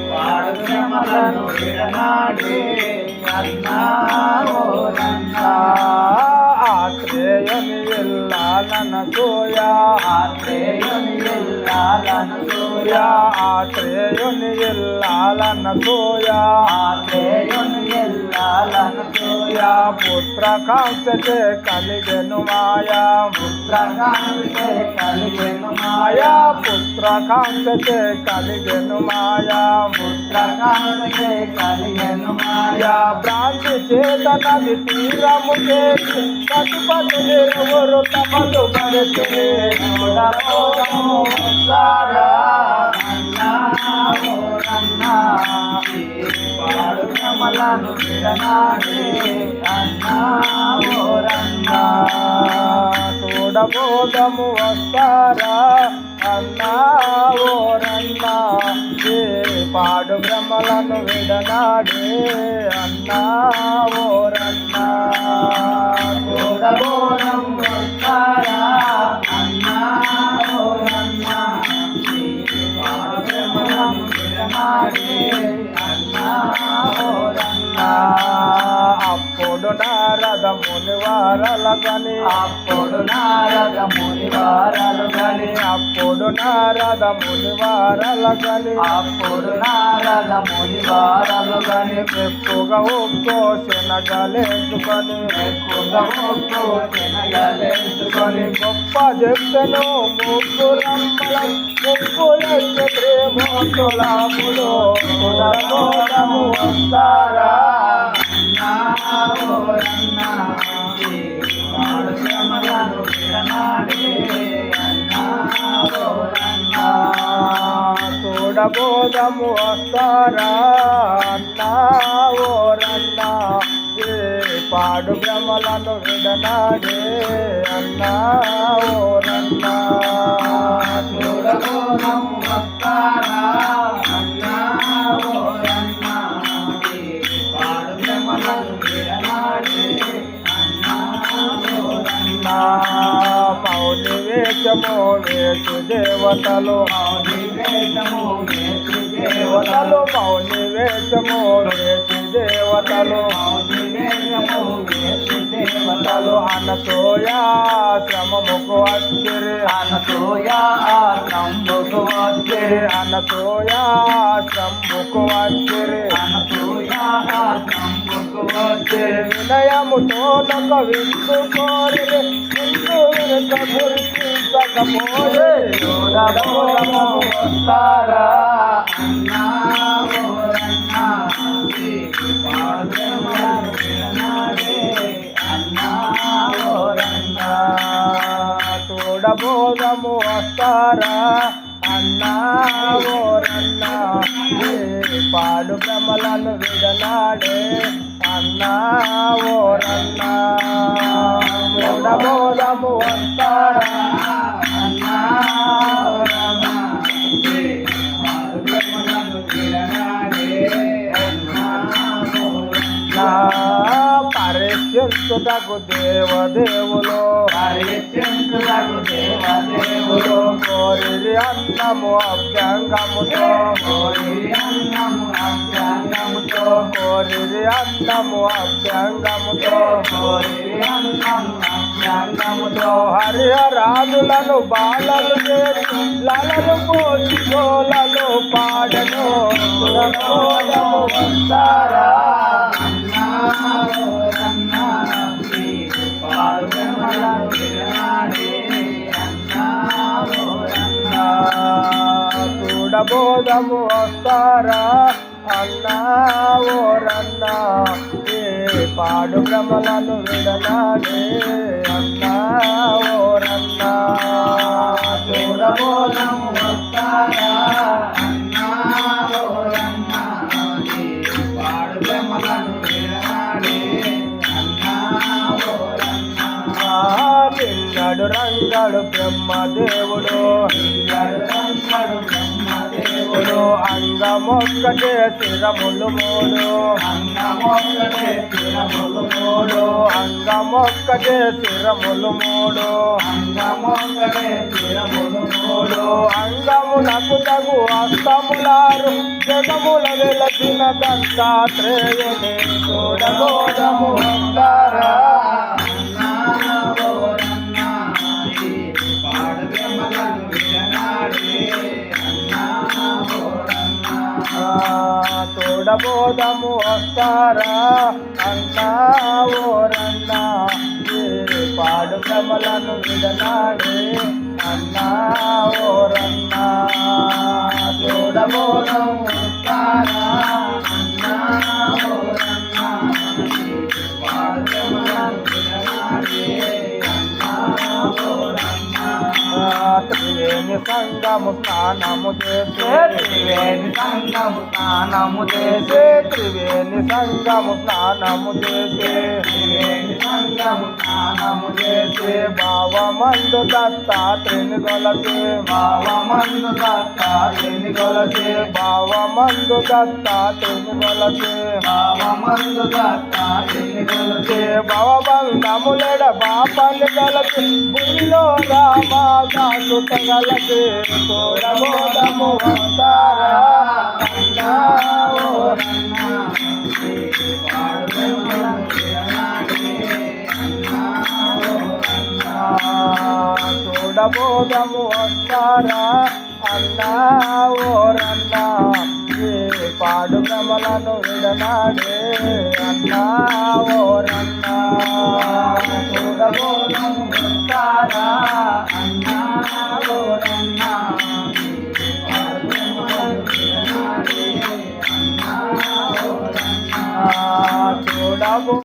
పాడుమలను విడనాడే ఆత్రేయుని ఎల్లాలన సోయా ఆత్రేయుని ఎల్లాలన సోయా ఆత్రేయుని ఎల్లాలన సోయా ఆత్రేయుని ఎల్లాలన సోయా పుత్రకాంక్షతే కలిగెను మాయా పుత్రకాంక్షతే కలిగెను మాయా పుత్రకాంక్షతే కలిగెను మాయా పుత్రకాంక్షతే కలిగెను మాయా భ్రాంతి చేతనది తీరము చేసి పశుపతి నిరువురు తపలు పడితే పాడుమలను విడనాడే అన్నా చూడబోదము వస్తారా అన్నా ఓరన్నా పాడు బ్రహ్మలను విడనాడే అన్నా ఓరన్నా చూడబోదము వస్తారా అన్నా ఓరన్నా పాడు బ్రహ్మలను విడనాడే అన్నా ఓరన్నా అప్పుడు నారద మునివారలు గని అప్పుడు నారద మునివారలు గని అప్పుడు నారద మునివారలు గని అప్పుడు నారద మునివారలు గని ఎక్కువగా ఒక్కో శనగలేసుకొని ఎక్కువగా ఒక్కో శనగలేసుకొని గొప్ప చెప్తను ముగ్గురమ్మలం ముగ్గులెత్తి ప్రేమోతులాములు కులబోధము వస్తారా చూడబోదము వస్తారా అన్నా ఓరన్నా పాడు భ్రమలను విడనాడే అన్నా ఓరన్నా చూడబోదము వస్తారా అన్నా ఓరన్నా పాడు భ్రమలను విడనాడే మౌని వేషము వేసు దేవతలు మౌని వేషము వేసు దేవతలు మౌని వేషము వేసు దేవతలు మౌని వేషము వేసు దేవతలు అనసూయా శ్రమముకు వచ్చిరి అనసూయా శ్రమముకు వచ్చిరి అనసూయా శ్రమముకు వచ్చిరి అనసూయా శ్రమముకు వచ్చిరి వినయముతో నొక విందు కోరి ముందు వెనుక గుర్తించకపోయే చూడబోదము వస్తారా అన్నా ఓరన్నా పాడుమలను విడనాడే అన్నా ఓరన్నా చూడబోదము వస్తారా అన్నా ఓరన్నా పాడు భ్రమలను విడనాడే అన్నా ఓరన్నా చూడబోదము వస్తారా అన్నా ఓరన్నా పాడు భ్రమలను విడనాడే అన్నా ఓరన్నా పరీక్షించుటకు దేవదేవులు పరీక్షించుటకు దేవదేవులు కోరిరి అన్నము అభ్యంగముతో కోరిరి అన్నము అభ్యంగముతో కోరిరి అన్నము అభ్యంగముతో కోరిరి అన్నము అభ్యంగముతో హరిహరాదులను బాలలు చేసి లలలు పోసి జోలలు పాడను చూడబోదము వస్తారా చూడబోదము వస్తారా అన్నా ఓరన్నా పాడు భ్రమలను విడనాడే అన్నా ఓరన్నా చూడబోదము వస్తారా అన్నా ఓరన్నా పాడు భ్రమలను విడనాడే అన్నా ఓరన్నా పిల్లడు రంగడు బ్రహ్మదేవుడు పిల్లడు రంగడు బ్రహ్మదేవుడు అంగమొక్కటే శిరములు మూడు అంగమొక్కటే శిరములు మూడు అంగమొక్కటే శిరములు మూడు అంగమొక్కటే శిరములు మూడు అంగ చూడగు అస్తములారు జగముల వెలసిన దత్తాత్రేయుని చూడబోదము వస్తారా చూడబోదము వస్తారా అన్నా ఓరన్నా పాడు భ్రమలను విడనాడే అన్నా ఓరన్నా చూడబోదము వస్తారా అన్నా ఓరన్నా పాడు భ్రమలను విడనాడే అన్నా ఓరన్నా త్రివేణి సంగము స్నానము చేసే త్రివేణి సంగము స్నానము చేసే త్రివేణి సంగము స్నానము చేసే త్రివేణి సంగము స్నానము చేసే భావమందు దత్తాత్రేయుని కొలసే భావమందు దత్తాత్రేయుని కొలసే భావమందు దత్తాత్రేయుని కొలసే భావమందు దత్తాత్రేయుని కొలసే భవబంధములెడ పాపని కొలసే బుల్లో రామాగా సుతగలసే చూడబోదము వస్తారా అన్నా ఓరన్నా చూడబోదము వస్తారా అన్నా ఓరన్నా పాడు భ్రమలను విడనాడే అన్నా ఓరన్నా